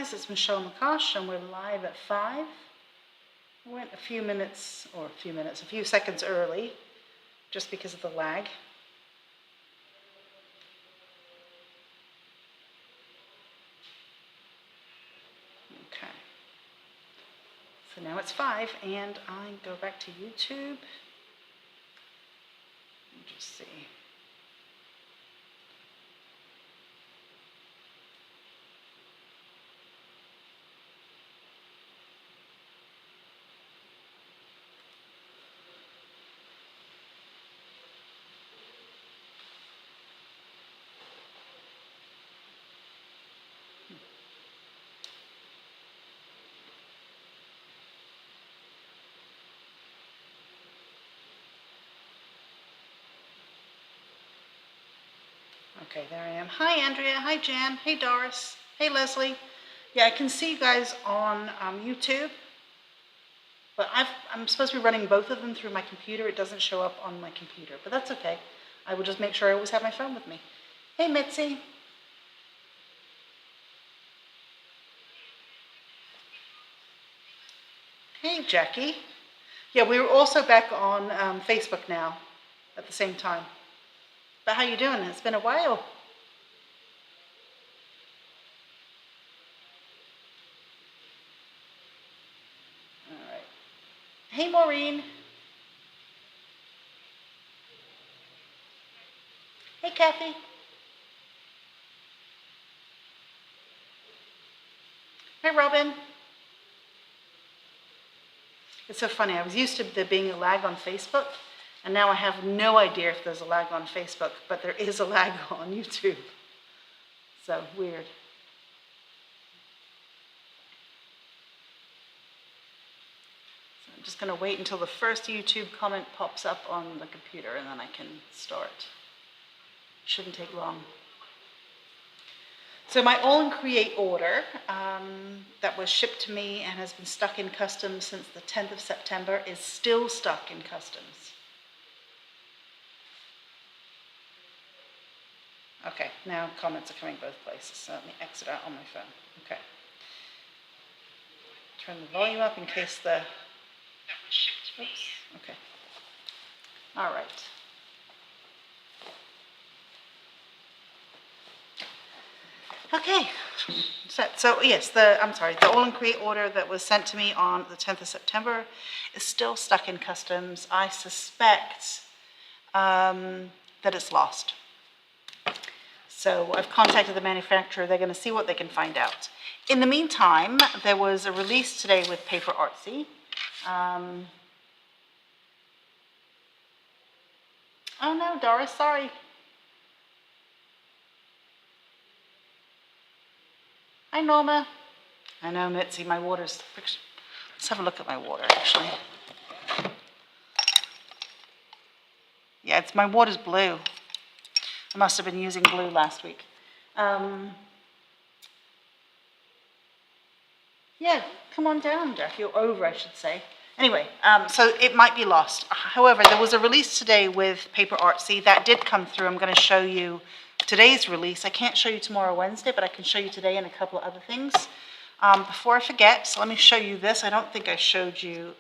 guys, it's Michelle McCosh, and we're live at 5. I went a few seconds early, just because of the lag. Okay. So now it's 5, and I go back to YouTube. Let me just see. Okay, there I am. Hi, Andrea. Hi, Jan. Hey, Doris. Hey, Leslie. Yeah, I can see you guys on YouTube, but I'm supposed to be running both of them through my computer. It doesn't show up on my computer, but that's okay. I will just make sure I always have my phone with me. Hey, Mitzi. Hey, Jackie. Yeah, we're also back on Facebook now at the same time. But how you doing? It's been a while. All right. Hey, Maureen. Hey, Kathy. Hey, Robin. It's so funny. I was used to there being a lag on Facebook, and now I have no idea if there's a lag on Facebook, but there is a lag on YouTube. So weird. So I'm just going to wait until the first YouTube comment pops up on the computer, and then I can start. Shouldn't take long. So my All in Create order that was shipped to me and has been stuck in customs since the 10th of September is still stuck in customs. Okay, now comments are coming both places, so let me exit out on my phone. Okay. Turn the volume up in case the... Oops, okay. All right. Okay, so yes, the All in Create order that was sent to me on the 10th of September is still stuck in customs. I suspect that it's lost. So I've contacted the manufacturer. They're going to see what they can find out. In the meantime, there was a release today with Paper Artsy. Oh no, Doris, sorry. Hi, Norma. I know, Mitzi, my water's... Let's have a look at my water, actually. Yeah, my water's blue. I must have been using blue last week. Yeah, come on down, Jeff. You're over, I should say. Anyway, so it might be lost. However, there was a release today with Paper Artsy. That did come through. I'm going to show you today's release. I can't show you tomorrow, Wednesday, but I can show you today and a couple of other things. Before I forget, so let me show you this. I don't think I showed you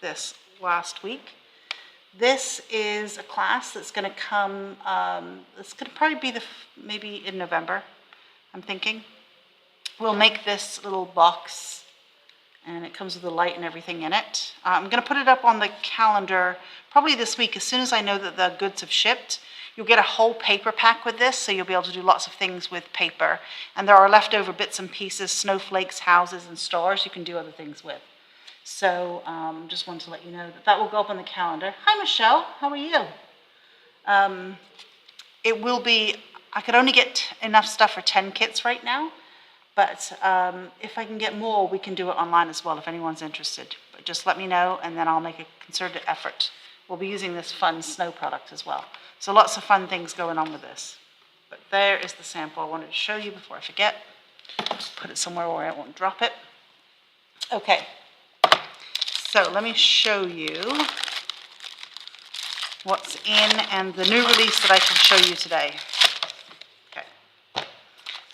this last week. This is a class that's going to come, it's going to probably be maybe in November, I'm thinking. We'll make this little box, and it comes with the light and everything in it. I'm going to put it up on the calendar probably this week. As soon as I know that the goods have shipped, you'll get a whole paper pack with this, so you'll be able to do lots of things with paper. And there are leftover bits and pieces, snowflakes, houses, and stars you can do other things with. So just wanted to let you know that will go up on the calendar. Hi, Michelle. How are you? It will be, I could only get enough stuff for 10 kits right now, but if I can get more, we can do it online as well if anyone's interested. But just let me know, and then I'll make a concerted effort. We'll be using this fun snow product as well. So lots of fun things going on with this. But there is the sample I wanted to show you before I forget. Put it somewhere where I won't drop it. Okay. So let me show you what's in and the new release that I can show you today. Okay.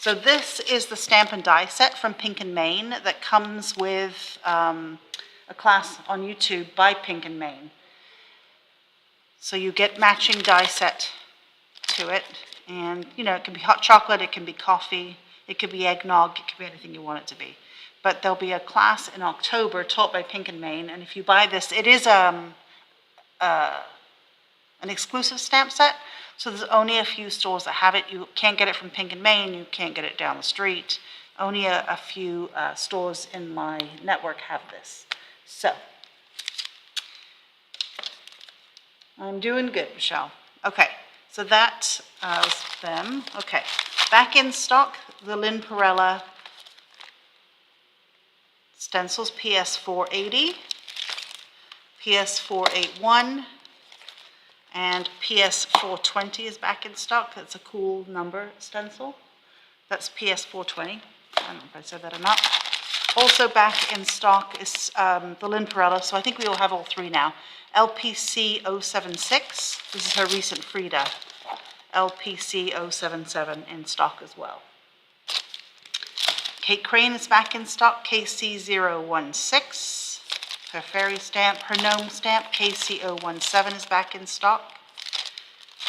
So this is the stamp and die set from Pink and Main that comes with a class on YouTube by Pink and Main. So you get matching die set to it, and you know, it can be hot chocolate, it can be coffee, it could be eggnog, it could be anything you want it to be. But there'll be a class in October taught by Pink and Main, and if you buy this, it is an exclusive stamp set, so there's only a few stores that have it. You can't get it from Pink and Main, you can't get it down the street. Only a few stores in my network have this. So, I'm doing good, Michelle. Okay, so that was them. Okay, back in stock, the Lynn Perella stencils, PS480, PS481, and PS420 is back in stock. That's a cool number stencil. That's PS420. I don't know if I said that or not. Also back in stock is the Lynn Perella, so I think we will have all three now. LPC 076, this is her recent Frida. LPC 077 in stock as well. Kate Crane is back in stock, KC 016. Her fairy stamp, her gnome stamp, KC 017 is back in stock.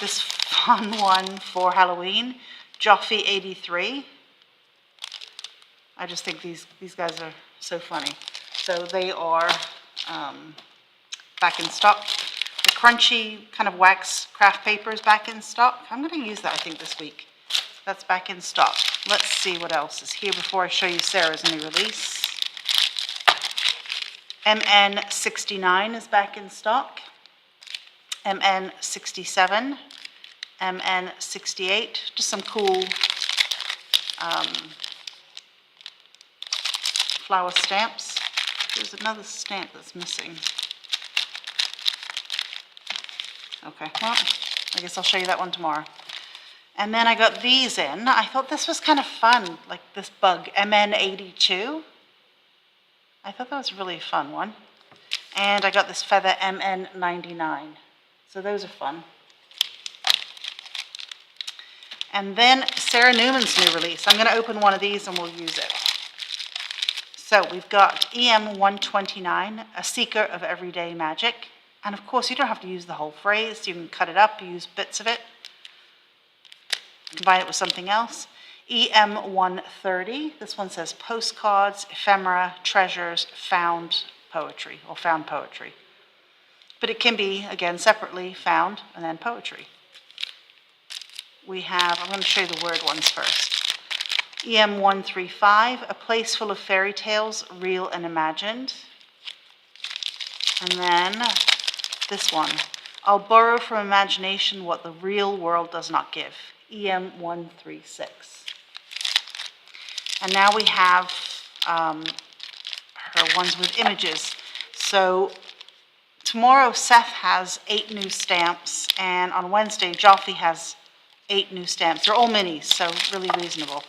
This fun one for Halloween, Joffy 83. I just think these guys are so funny. So they are back in stock. The crunchy kind of wax craft paper is back in stock. I'm going to use that, I think, this week. That's back in stock. Let's see what else is here before I show you Sarah's new release. MN69 is back in stock. MN67. MN68. Just some cool flower stamps. There's another stamp that's missing. Okay, well, I guess I'll show you that one tomorrow. And then I got these in. I thought this was kind of fun, like this bug, MN82. I thought that was a really fun one. And I got this feather, MN99. So those are fun. And then Sarah Newman's new release. I'm going to open one of these and we'll use it. So we've got EM129, A Seeker of Everyday Magic. And of course, you don't have to use the whole phrase. You can cut it up, use bits of it, combine it with something else. EM130, this one says postcards, ephemera, treasures, found poetry, or found poetry. But it can be, again, separately found and then poetry. We have, I'm going to show you the word ones first. EM135, A Place Full of Fairy Tales, Real and Imagined. And then this one, I'll borrow from imagination what the real world does not give. EM136. And now we have her ones with images. So tomorrow Seth has 8 new stamps, and on Wednesday Joffy has 8 new stamps. They're all minis, so really reasonable.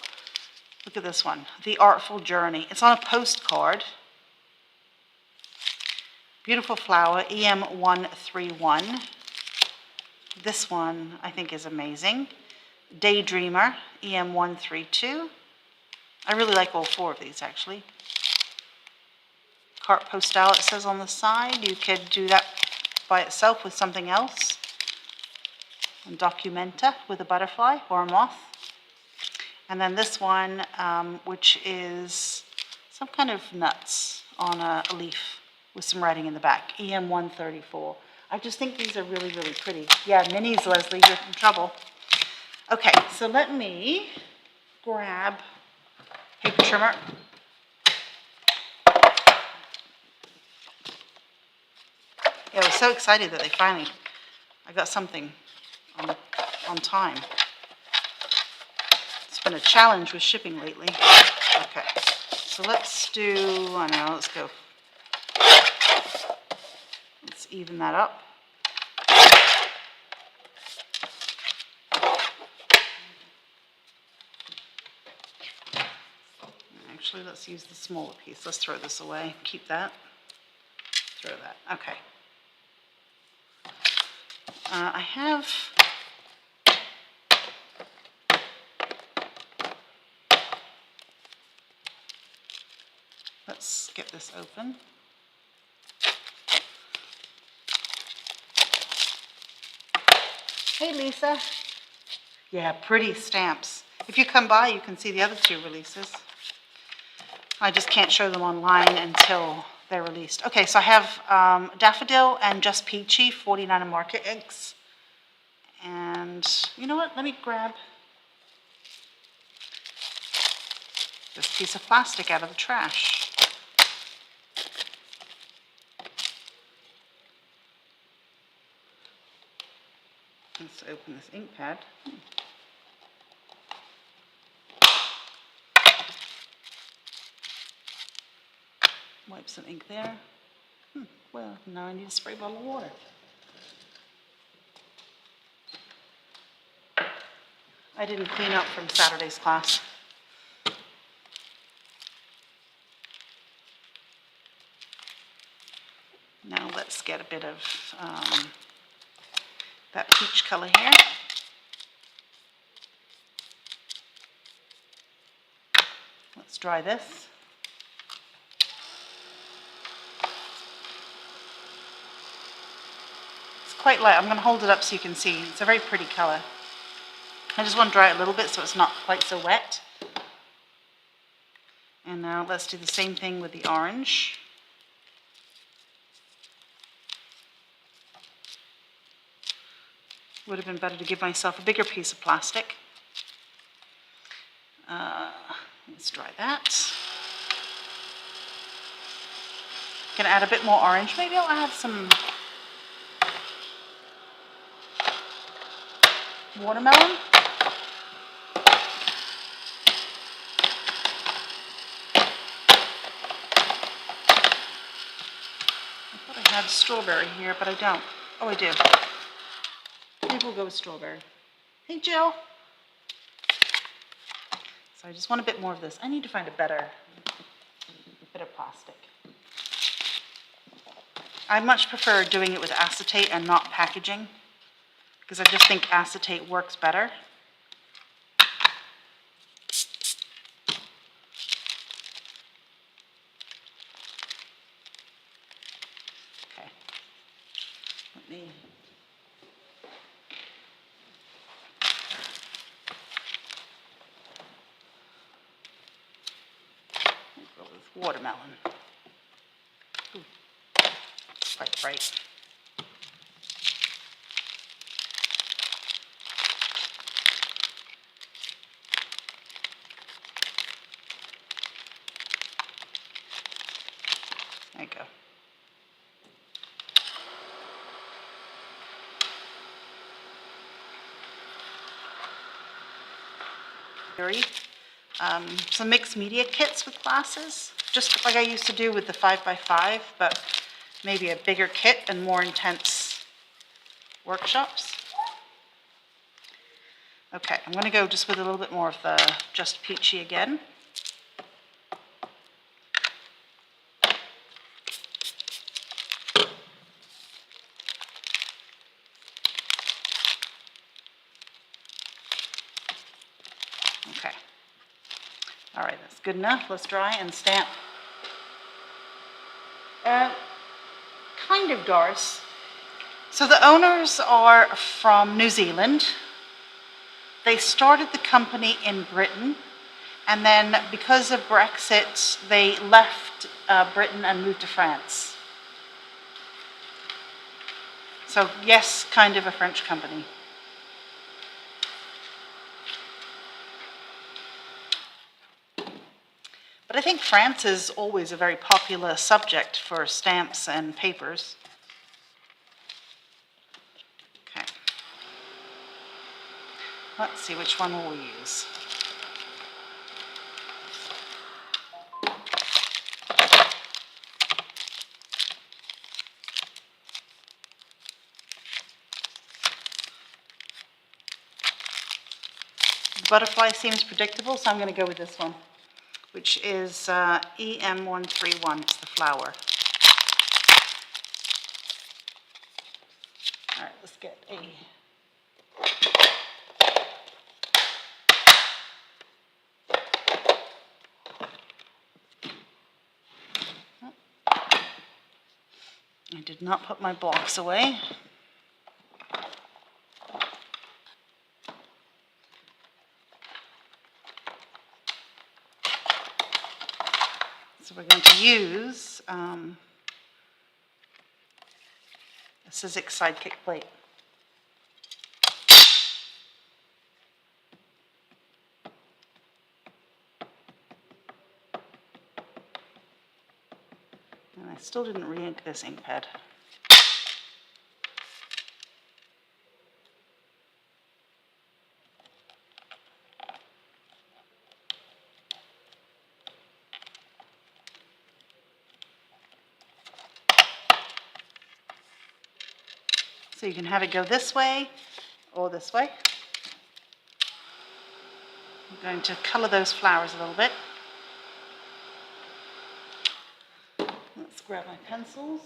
Look at this one, The Artful Journey. It's on a postcard. Beautiful flower, EM131. This one I think is amazing. Daydreamer, EM132. I really like all 4 of these, actually. Carte postale, it says on the side. You could do that by itself with something else. And documenta with a butterfly or a moth. And then this one, which is some kind of nuts on a leaf with some writing in the back, EM134. I just think these are really, really pretty. Yeah, minis, Leslie, you're in trouble. Okay, so let me grab paper trimmer. Yeah, I was so excited that I got something on time. It's been a challenge with shipping lately. Okay, so let's go. Let's even that up. Actually, let's use the smaller piece. Let's throw this away. Keep that. Throw that. Okay. I have Let's get this open. Hey, Lisa. Yeah, pretty stamps. If you come by, you can see the other two releases. I just can't show them online until they're released. Okay, so I have Daffodil and Just Peachy, 49 and Market inks. And you know what? Let me grab this piece of plastic out of the trash. Let's open this ink pad. Wipe some ink there. Well, now I need a spray bottle of water. I didn't clean up from Saturday's class. Now let's get a bit of that peach color here. Let's dry this. It's quite light. I'm going to hold it up so you can see. It's a very pretty color. I just want to dry it a little bit so it's not quite so wet. And now let's do the same thing with the orange. Would have been better to give myself a bigger piece of plastic. Let's dry that. Gonna add a bit more orange. Maybe I'll add some watermelon. I thought I had strawberry here, but I don't. Oh, I do. Maybe we'll go with strawberry. Hey, Jill. So I just want a bit more of this. I need to find a better bit of plastic. I much prefer doing it with acetate and not packaging, because I just think acetate works better. Okay. Let me go with watermelon. Ooh, quite bright. There you go. Some mixed media kits with classes, just like I used to do with the 5x5, but maybe a bigger kit and more intense workshops. Okay, I'm going to go just with a little bit more of the Just Peachy again. Okay. All right, that's good enough. Let's dry and stamp. Kind of, Doris. So the owners are from New Zealand. They started the company in Britain, and then because of Brexit, they left Britain and moved to France. So yes, kind of a French company. But I think France is always a very popular subject for stamps and papers. Okay. Let's see which one we'll use. The butterfly seems predictable, so I'm going to go with this one, which is EM131. It's the flower. All right, let's get a... did not put my blocks away. So we're going to use a Sizzix Sidekick plate. And I still didn't re-ink this ink pad. So you can have it go this way or this way. I'm going to color those flowers a little bit. Let's grab my pencils.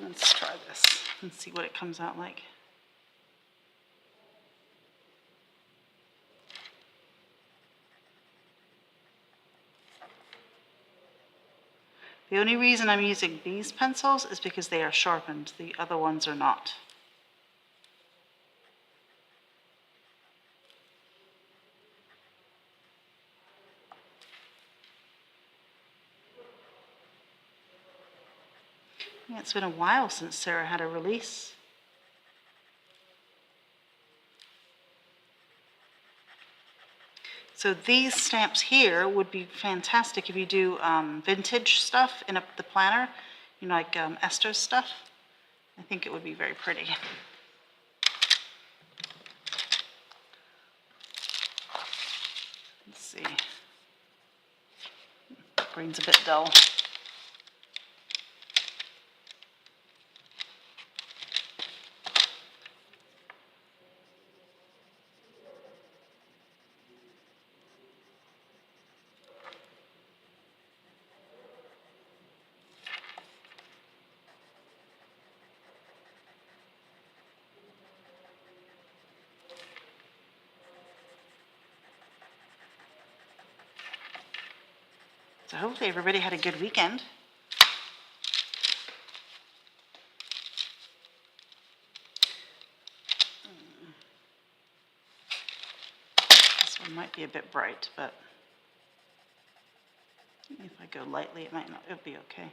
Let's try this and see what it comes out like. The only reason I'm using these pencils is because they are sharpened. The other ones are not. Yeah, it's been a while since Sarah had a release. So these stamps here would be fantastic if you do vintage stuff in the planner, you know, like Esther's stuff. I think it would be very pretty. Let's see. Green's a bit dull. So hopefully everybody had a good weekend. This one might be a bit bright, but if I go lightly, it'll be okay.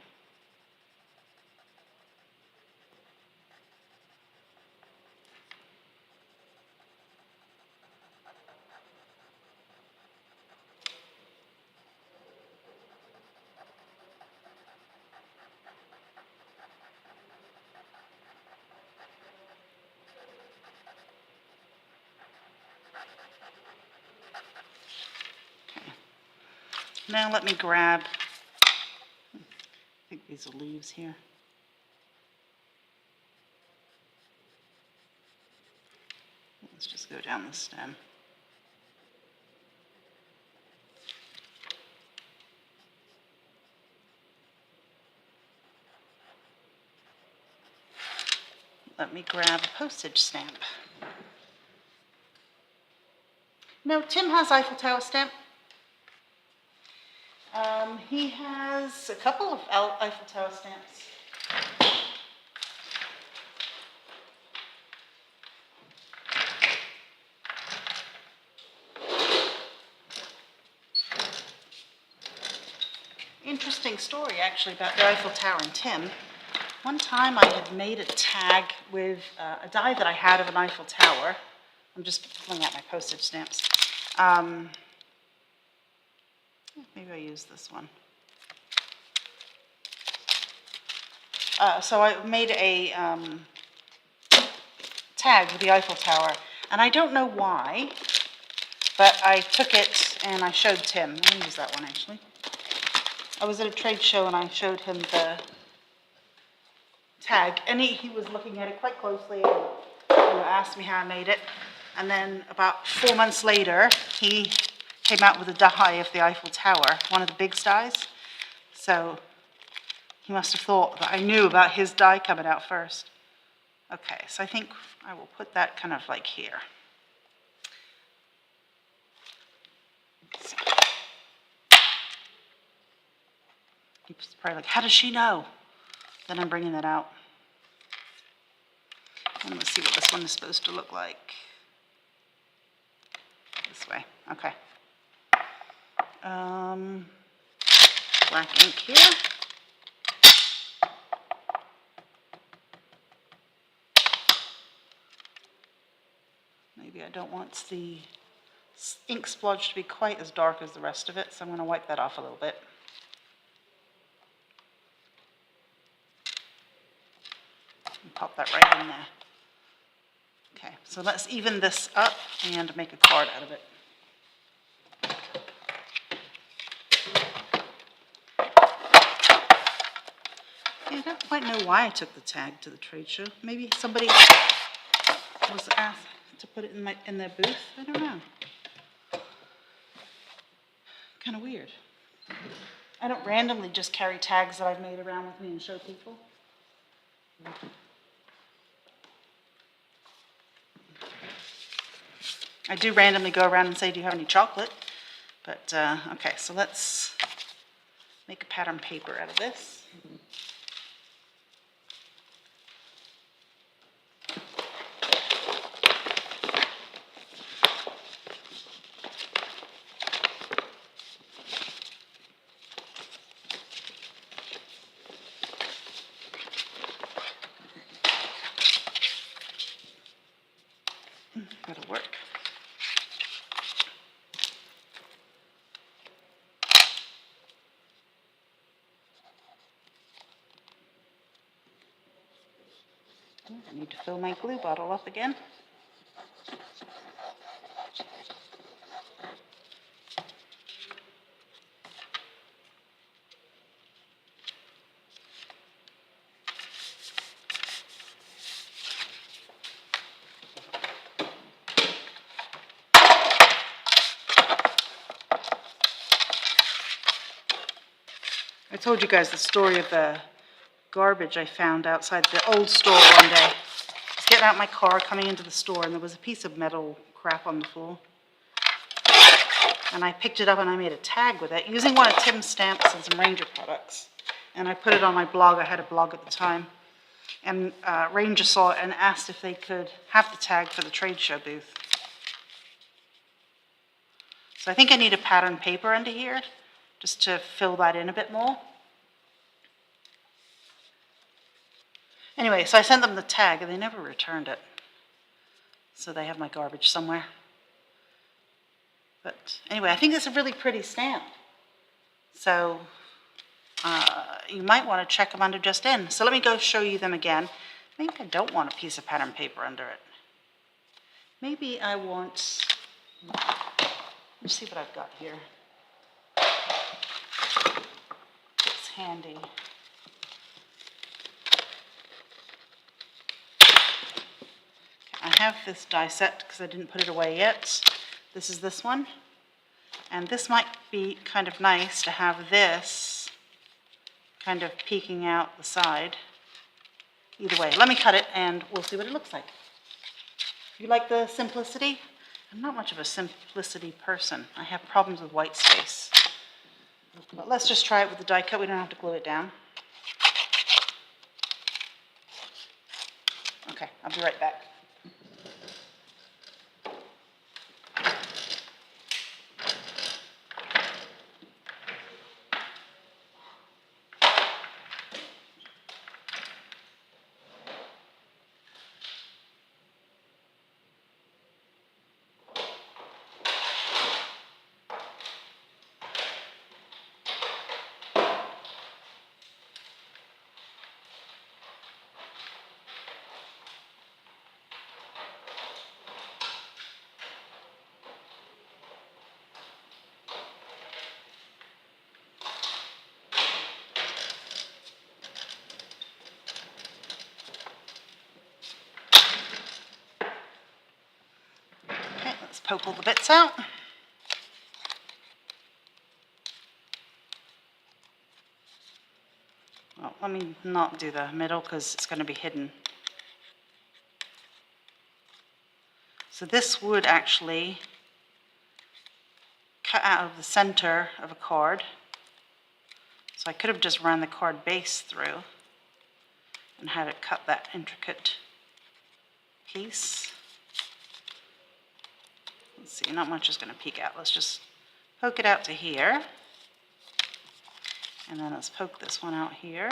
Now let me grab, I think these are leaves here. Let's just go down the stem. Let me grab a postage stamp. No, Tim has Eiffel Tower stamp. He has a couple of Eiffel Tower stamps. Interesting story actually about the Eiffel Tower and Tim. One time I had made a tag with a die that I had of an Eiffel Tower. I'm just pulling out my postage stamps. Maybe I use this one. So I made a tag with the Eiffel Tower, and I don't know why, but I took it and I showed Tim. I'm going to use that one actually. I was at a trade show and I showed him the tag, and he was looking at it quite closely and asked me how I made it. And then about 4 months later, he came out with a die of the Eiffel Tower, one of the big dies. So He must have thought that I knew about his die coming out first. Okay, so I think I will put that kind of like here. He's probably like, how does she know? Then I'm bringing that out. And let's see what this one is supposed to look like. This way, okay. Black ink here. Maybe I don't want the ink splodge to be quite as dark as the rest of it, so I'm going to wipe that off a little bit. And pop that right in there. Okay, so let's even this up and make a card out of it. I don't quite know why I took the tag to the trade show. Maybe somebody was asked to put it in their booth. I don't know. Kind of weird. I don't randomly just carry tags that I've made around with me and show people. I do randomly go around and say, do you have any chocolate? But, okay, so let's make a pattern paper out of this. That'll work. I need to fill my glue bottle up again. I told you guys the story of the garbage I found outside the old store one day. I was getting out my car, coming into the store, and there was a piece of metal crap on the floor. And I picked it up and I made a tag with it using one of Tim's stamps and some Ranger products. And I put it on my blog. I had a blog at the time. And Ranger saw it and asked if they could have the tag for the trade show booth. So I think I need a pattern paper under here just to fill that in a bit more. Anyway, so I sent them the tag and they never returned it. So they have my garbage somewhere. But anyway, I think it's a really pretty stamp. So you might want to check them under just in. So let me go show you them again. Maybe I don't want a piece of pattern paper under it. Maybe I want, let's see what I've got here. It's handy. I have this die set because I didn't put it away yet. This is this one. And this might be kind of nice to have this kind of peeking out the side. Either way, let me cut it and we'll see what it looks like. You like the simplicity? I'm not much of a simplicity person. I have problems with white space. But let's just try it with the die cut. We don't have to glue it down. Okay, I'll be right back. Let's poke all the bits out. Well, let me not do the middle because it's going to be hidden. So this would actually cut out of the center of a card. So I could have just run the card base through and had it cut that intricate piece. Let's see, not much is going to peek out. Let's just poke it out to here. And then let's poke this one out here.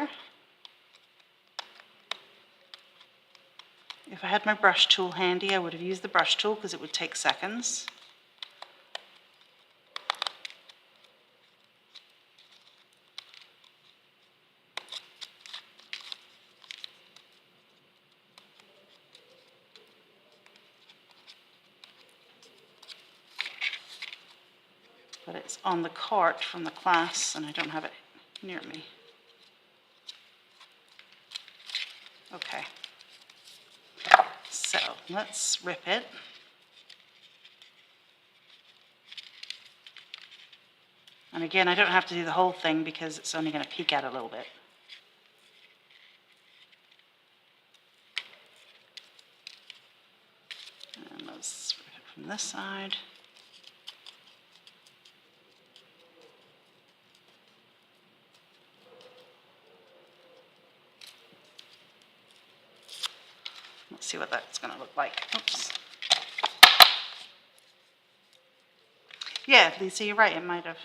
If I had my brush tool handy, I would have used the brush tool because it would take seconds. But it's on the cart from the class and I don't have it near me. Okay. So let's rip it. And again, I don't have to do the whole thing because it's only going to peek out a little bit. And let's rip it from this side. Let's see what that's going to look like. Oops. Yeah, Lisa, you're right. It might have.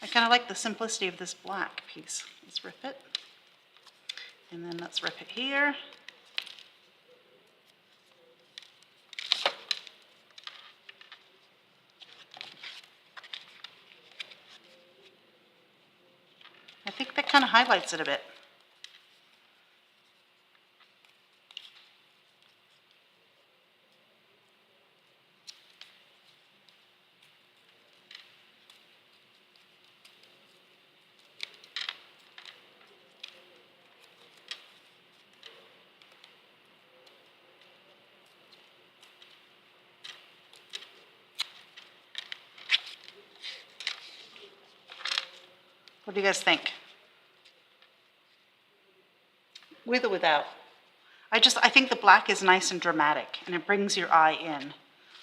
I kind of like the simplicity of this black piece. Let's rip it. And then let's rip it here. I think that kind of highlights it a bit. What do you guys think? With or without? I think the black is nice and dramatic and it brings your eye in.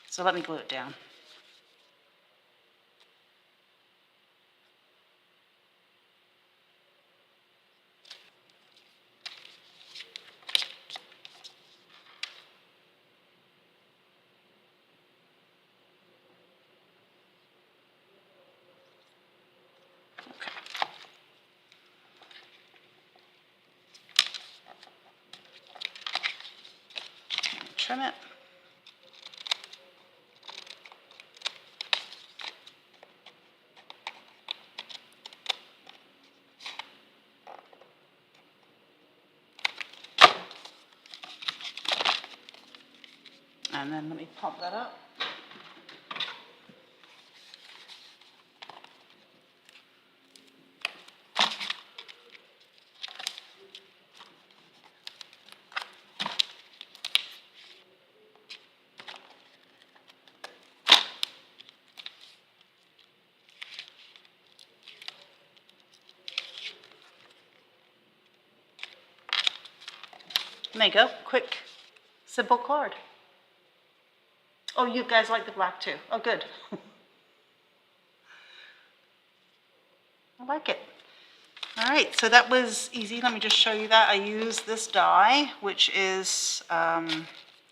So let me glue it down. Okay. Trim it. And then let me pop that up. There you go. Quick, simple card. Oh, you guys like the black too. Oh, good. I like it. All right, so that was easy. Let me just show you that. I used this die, which is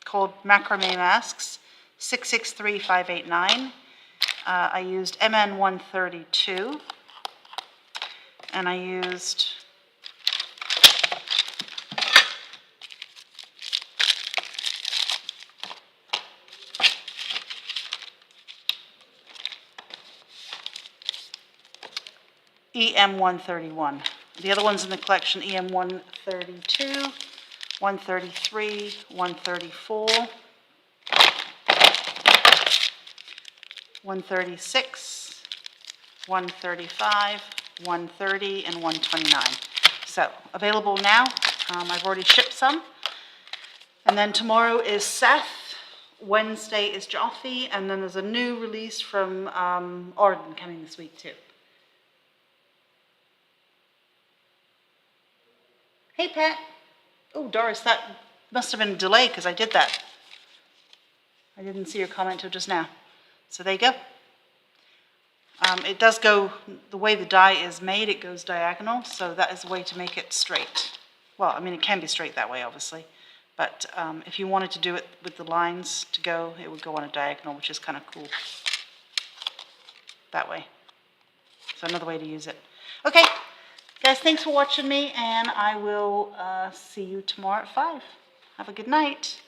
called Macrame Masks, 663589. I used MN 132, and I used EM 131. The other ones in the collection, EM 132, 133, 134, 136, 135, 130, and 129. So available now. I've already shipped some. And then tomorrow is Seth. Wednesday is Joffe. And then there's a new release from Arden coming this week too. Hey, Pat. Oh, Doris, that must have been a delay because I did that. I didn't see your comment till just now. So there you go. It does go, the way the die is made, it goes diagonal, so that is a way to make it straight. Well, I mean, it can be straight that way, obviously, but if you wanted to do it with the lines to go, it would go on a diagonal, which is kind of cool. That way. So another way to use it. Okay, guys, thanks for watching me, and I will see you tomorrow at 5. Have a good night.